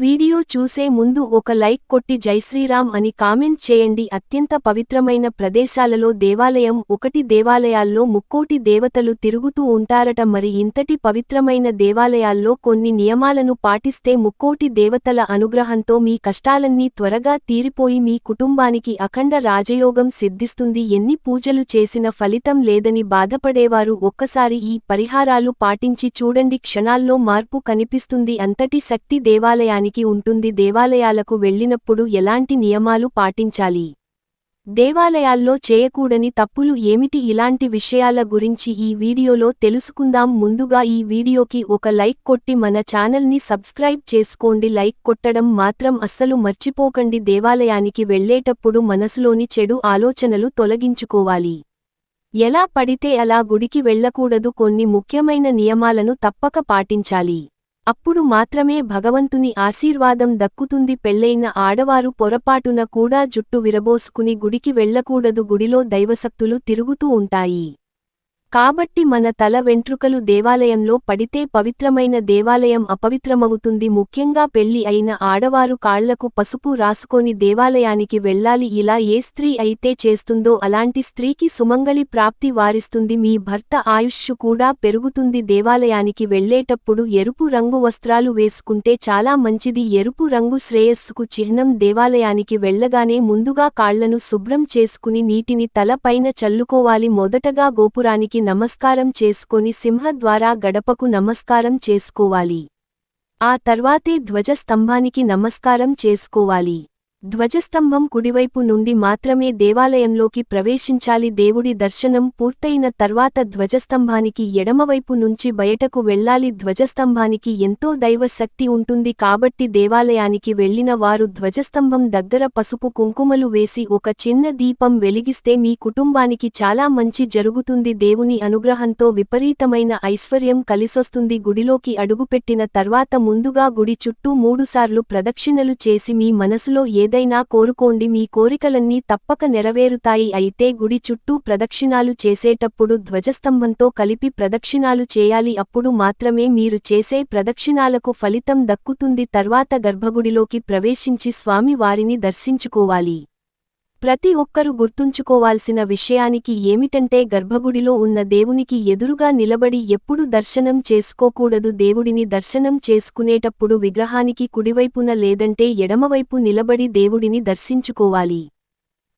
Video చూసే ముందు ఒక లైక్ కొట్టి జైశ్రీరామ్ అని కామెంట్ చేయండి. అత్యంత పవిత్రమైన ప్రదేశాలలో దేవాలయం ఒకటి. దేవాలయాల్లో ముక్కోటి దేవతలు తిరుగుతూ ఉంటారట. మరి ఇంతటి పవిత్రమైన దేవాలయాల్లో కొన్ని నియమాలను పాటిస్తే ముక్కోటి దేవతల అనుగ్రహంతో మీ కష్టాలన్నీ త్వరగా తీరిపోయి మీ కుటుంబానికి అఖండ రాజయోగం సిద్ధిస్తుంది. ఎన్ని పూజలు చేసిన ఫలితం లేదని బాధపడేవారు ఒక్కసారి ఈ పరిహారాలు పాటించి చూడండి, క్షణాల్లో మార్పు కనిపిస్తుంది. అంతటి శక్తి దేవాలయానికి ఉంటుంది. దేవాలయాలకు వెళ్ళినప్పుడు ఎలాంటి నియమాలు పాటించాలి, దేవాలయాల్లో చేయకూడని తప్పులు ఏమిటి, ఇలాంటి విషయాల గురించి ఈ వీడియోలో తెలుసుకుందాం. ముందుగా ఈ వీడియోకి ఒక లైక్ కొట్టి మన ఛానల్ని సబ్స్క్రైబ్ చేసుకోండి. లైక్ కొట్టడం మాత్రం అస్సలు మర్చిపోకండి. దేవాలయానికి వెళ్ళేటప్పుడు మనసులోని చెడు ఆలోచనలు తొలగించుకోవాలి. ఎలా పడితే అలా గుడికి వెళ్ళకూడదు. కొన్ని ముఖ్యమైన నియమాలను తప్పక పాటించాలి. అప్పుడు మాత్రమే భగవంతుని ఆశీర్వాదం దక్కుతుంది. పెళ్లైన ఆడవారు పొరపాటున కూడా జుట్టు విరబోసుకుని గుడికి వెళ్ళకూడదు. గుడిలో దైవశక్తులు తిరుగుతూ ఉంటాయి కాబట్టి మన తల వెంట్రుకలు దేవాలయంలో పడితే పవిత్రమైన దేవాలయం అపవిత్రమవుతుంది. ముఖ్యంగా పెళ్లి అయిన ఆడవారు కాళ్లకు పసుపు రాసుకొని దేవాలయానికి వెళ్ళాలి. ఇలా ఏ స్త్రీ అయితే చేస్తుందో అలాంటి స్త్రీకి సుమంగళి ప్రాప్తి వారిస్తుంది. మీ భర్త ఆయుష్షు కూడా పెరుగుతుంది. దేవాలయానికి వెళ్ళేటప్పుడు ఎరుపు రంగు వస్త్రాలు వేసుకుంటే చాలా మంచిది. ఎరుపు రంగు శ్రేయస్సుకు చిహ్నం. దేవాలయానికి వెళ్ళగానే ముందుగా కాళ్లను శుభ్రం చేసుకుని నీటిని తల పైన చల్లుకోవాలి. మొదటగా గోపురానికి నమస్కారం చేసుకొని సింహద్వారా గడపకు నమస్కారం చేసుకోవాలి. ఆ తర్వాతే ధ్వజస్తంభానికి నమస్కారం చేసుకోవాలి. ధ్వజస్తంభం కుడివైపు నుండి మాత్రమే దేవాలయంలోకి ప్రవేశించాలి. దేవుడి దర్శనం పూర్తయిన తర్వాత ధ్వజస్తంభానికి ఎడమవైపు నుంచి బయటకు వెళ్ళాలి. ధ్వజస్తంభానికి ఎంతో దైవ శక్తి ఉంటుంది కాబట్టి దేవాలయానికి వెళ్లిన వారు ధ్వజస్తంభం దగ్గర పసుపు కుంకుమలు వేసి ఒక చిన్న దీపం వెలిగిస్తే మీ కుటుంబానికి చాలా మంచి జరుగుతుంది. దేవుని అనుగ్రహంతో విపరీతమైన ఐశ్వర్యం కలిసొస్తుంది. గుడిలోకి అడుగుపెట్టిన తర్వాత ముందుగా గుడి చుట్టూ 3 సార్లు ప్రదక్షిణలు చేసి మీ మనసులో ఏదైనా కోరుకోండి. మీ కోరికలన్నీ తప్పక నెరవేరుతాయి. అయితే గుడి చుట్టూ ప్రదక్షిణాలు చేసేటప్పుడు ధ్వజస్తంభంతో కలిపి ప్రదక్షిణాలు చేయాలి. అప్పుడు మాత్రమే మీరు చేసే ప్రదక్షిణాలకు ఫలితం దక్కుతుంది. తర్వాత గర్భగుడిలోకి ప్రవేశించి స్వామి వారిని దర్శించుకోవాలి. ప్రతి ఒక్కరూ గుర్తుంచుకోవాల్సిన విషయానికి ఏమిటంటే గర్భగుడిలో ఉన్న దేవునికి ఎదురుగా నిలబడి ఎప్పుడు దర్శనం చేసుకోకూడదు. దేవుడిని దర్శనం చేసుకునేటప్పుడు విగ్రహానికి కుడివైపున లేదంటే ఎడమవైపు నిలబడి దేవుడిని దర్శించుకోవాలి.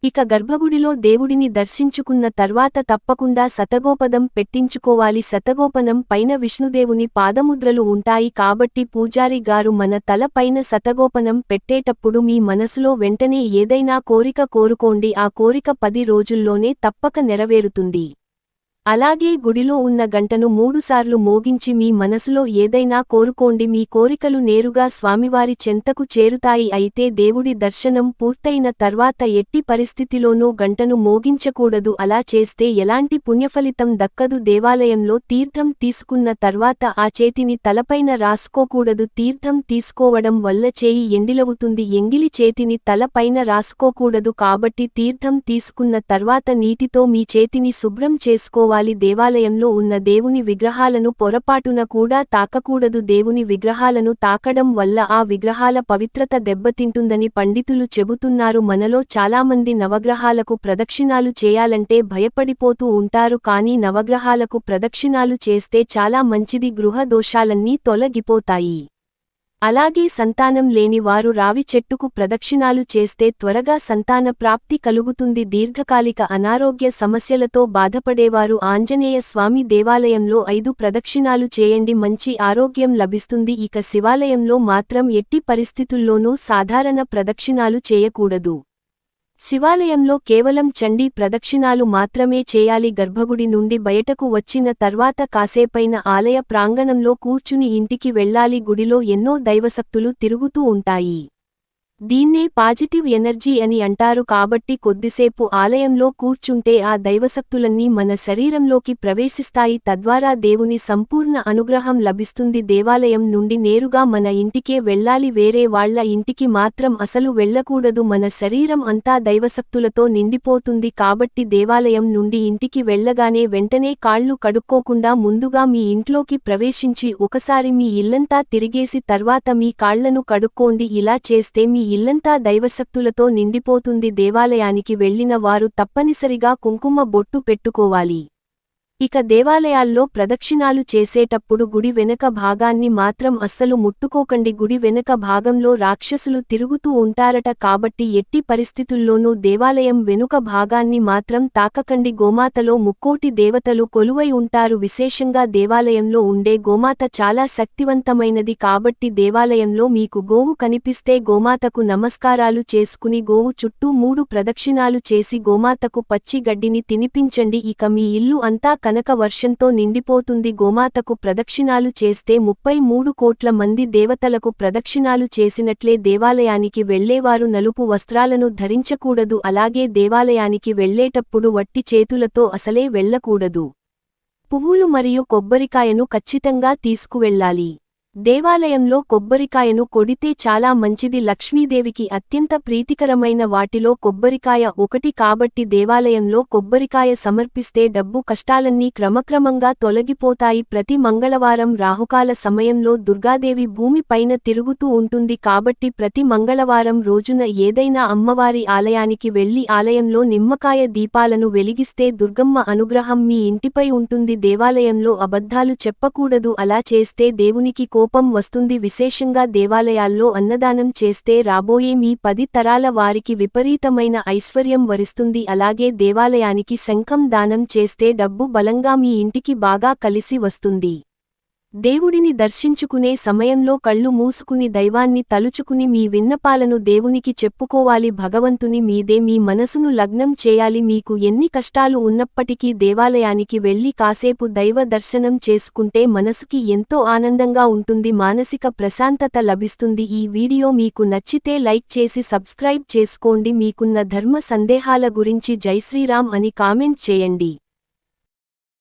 ఇక గర్భగుడిలో దేవుడిని దర్శించుకున్న తర్వాత తప్పకుండా శతగోపనం పెట్టించుకోవాలి. శతగోపనం పైన విష్ణుదేవుని పాదముద్రలు ఉంటాయి కాబట్టి పూజారి గారు మన తల పైన శతగోపనం పెట్టేటప్పుడు మీ మనసులో వెంటనే ఏదైనా కోరిక కోరుకోండి. ఆ కోరిక 10 రోజుల్లోనే తప్పక నెరవేరుతుంది. అలాగే గుడిలో ఉన్న గంటను 3 సార్లు మోగించి మీ మనసులో ఏదైనా కోరుకోండి. మీ కోరికలు నేరుగా స్వామివారి చెంతకు చేరుతాయి. అయితే దేవుడి దర్శనం పూర్తయిన తర్వాత ఎట్టి పరిస్థితిలోనూ గంటను మోగించకూడదు. అలా చేస్తే ఎలాంటి పుణ్యఫలితం దక్కదు. దేవాలయంలో తీర్థం తీసుకున్న తర్వాత ఆ చేతిని తలపైన రాసుకోకూడదు. తీర్థం తీసుకోవడం వల్ల చేయి ఎండిలవుతుంది. ఎంగిలి చేతిని తల పైన రాసుకోకూడదు కాబట్టి తీర్థం తీసుకున్న తర్వాత నీటితో మీ చేతిని శుభ్రం చేసుకోవాలి. దేవాలయంలో ఉన్న దేవుని విగ్రహాలను పొరపాటున కూడా తాకకూడదు. దేవుని విగ్రహాలను తాకడం వల్ల ఆ విగ్రహాల పవిత్రత దెబ్బతింటుందని పండితులు చెబుతున్నారు. మనలో చాలామంది నవగ్రహాలకు ప్రదక్షిణాలు చేయాలంటే భయపడిపోతూ ఉంటారు. కానీ నవగ్రహాలకు ప్రదక్షిణాలు చేస్తే చాలా మంచిది. గృహ దోషాలన్నీ తొలగిపోతాయి. అలాగే సంతానం లేని వారు రావి చెట్టుకు ప్రదక్షిణాలు చేస్తే త్వరగా సంతాన ప్రాప్తి కలుగుతుంది. దీర్ఘకాలిక అనారోగ్య సమస్యలతో బాధపడేవారు ఆంజనేయ స్వామి దేవాలయంలో 5 ప్రదక్షిణాలు చేయండి, మంచి ఆరోగ్యం లభిస్తుంది. ఇక శివాలయంలో మాత్రం ఎట్టి పరిస్థితుల్లోనూ సాధారణ ప్రదక్షిణాలు చేయకూడదు. శివాలయంలో కేవలం చండీ ప్రదక్షిణాలు మాత్రమే చేయాలి. గర్భగుడి నుండి బయటకు వచ్చిన తర్వాత కాసేపైన ఆలయ ప్రాంగణంలో కూర్చుని ఇంటికి వెళ్ళాలి. గుడిలో ఎన్నో దైవశక్తులు తిరుగుతూ ఉంటాయి. దీన్నే పాజిటివ్ ఎనర్జీ అని అంటారు. కాబట్టి కొద్దిసేపు ఆలయంలో కూర్చుంటే ఆ దైవశక్తులన్నీ మన శరీరంలోకి ప్రవేశిస్తాయి. తద్వారా దేవుని సంపూర్ణ అనుగ్రహం లభిస్తుంది. దేవాలయం నుండి నేరుగా మన ఇంటికే వెళ్ళాలి, వేరే వాళ్ళ ఇంటికి మాత్రం అసలు వెళ్ళకూడదు. మన శరీరం అంతా దైవశక్తులతో నిండిపోతుంది. కాబట్టి దేవాలయం నుండి ఇంటికి వెళ్ళగానే వెంటనే కాళ్ళు కడుక్కోకుండా ముందుగా మీ ఇంట్లోకి ప్రవేశించి ఒకసారి మీ ఇల్లంతా తిరిగేసి తర్వాత మీ కాళ్లను కడుక్కోండి. ఇలా చేస్తే మీ ఇల్లంతా దైవశక్తులతో నిండిపోతుంది. దేవాలయానికి వెళ్ళిన వారు తప్పనిసరిగా కుంకుమ బొట్టు పెట్టుకోవాలి. ఇక దేవాలయాల్లో ప్రదక్షిణాలు చేసేటప్పుడు గుడి వెనక భాగాన్ని మాత్రం అస్సలు ముట్టుకోకండి. గుడి వెనక భాగంలో రాక్షసులు తిరుగుతూ ఉంటారట. కాబట్టి ఎట్టి పరిస్థితుల్లోనూ దేవాలయం వెనుక భాగాన్ని మాత్రం తాకకండి. గోమాతలో ముక్కోటి దేవతలు కొలువై ఉంటారు. విశేషంగా దేవాలయంలో ఉండే గోమాత చాలా శక్తివంతమైనది. కాబట్టి దేవాలయంలో మీకు గోవు కనిపిస్తే గోమాతకు నమస్కారాలు చేసుకుని గోవు చుట్టూ 3 ప్రదక్షిణాలు చేసి గోమాతకు పచ్చి గడ్డిని తినిపించండి. ఇక మీ ఇల్లు అంతా కనక వర్షంతో నిండిపోతుంది. గోమాతకు ప్రదక్షిణాలు చేస్తే 33 కోట్ల మంది దేవతలకు ప్రదక్షిణాలు చేసినట్లే. దేవాలయానికి వెళ్లేవారు నలుపు వస్త్రాలను ధరించకూడదు. అలాగే దేవాలయానికి వెళ్లేటప్పుడు వట్టి చేతులతో అసలే వెళ్లకూడదు. పువ్వులు మరియు కొబ్బరికాయను ఖచ్చితంగా తీసుకువెళ్ళాలి. దేవాలయంలో కొబ్బరికాయను కొడితే చాలా మంచిది. లక్ష్మీదేవికి అత్యంత ప్రీతికరమైన వాటిలో కొబ్బరికాయ ఒకటి. కాబట్టి దేవాలయంలో కొబ్బరికాయ సమర్పిస్తే డబ్బు కష్టాలన్నీ క్రమక్రమంగా తొలగిపోతాయి. ప్రతి మంగళవారం రాహుకాల సమయంలో దుర్గాదేవి భూమి పైన తిరుగుతూ ఉంటుంది. కాబట్టి ప్రతి మంగళవారం రోజున ఏదైనా అమ్మవారి ఆలయానికి వెళ్లి ఆలయంలో నిమ్మకాయ దీపాలను వెలిగిస్తే దుర్గమ్మ అనుగ్రహం మీ ఇంటిపై ఉంటుంది. దేవాలయంలో అబద్ధాలు చెప్పకూడదు. అలా చేస్తే దేవునికి కోపం వస్తుంది. విశేషంగా దేవాలయాల్లో అన్నదానం చేస్తే రాబోయే మీ 10 తరాల వారికి విపరీతమైన ఐశ్వర్యం వరిస్తుంది. అలాగే దేవాలయానికి శంఖం దానం చేస్తే డబ్బు బలంగా మీ ఇంటికి బాగా కలిసి వస్తుంది. దేవుడిని దర్శించుకునే సమయంలో కళ్ళు మూసుకుని దైవాన్ని తలుచుకుని మీ విన్నపాలను దేవునికి చెప్పుకోవాలి. భగవంతుని మీదే మీ మనసును లగ్నం చేయాలి. మీకు ఎన్ని కష్టాలు ఉన్నప్పటికీ దేవాలయానికి వెళ్లి కాసేపు దైవ దర్శనం చేసుకుంటే మనసుకి ఎంతో ఆనందంగా ఉంటుంది, మానసిక ప్రశాంతత లభిస్తుంది. ఈ వీడియో మీకు నచ్చితే లైక్ చేసి సబ్స్క్రైబ్ చేసుకోండి. మీకున్న ధర్మ సందేహాల గురించి జై శ్రీరామ్ అని కామెంట్ చేయండి.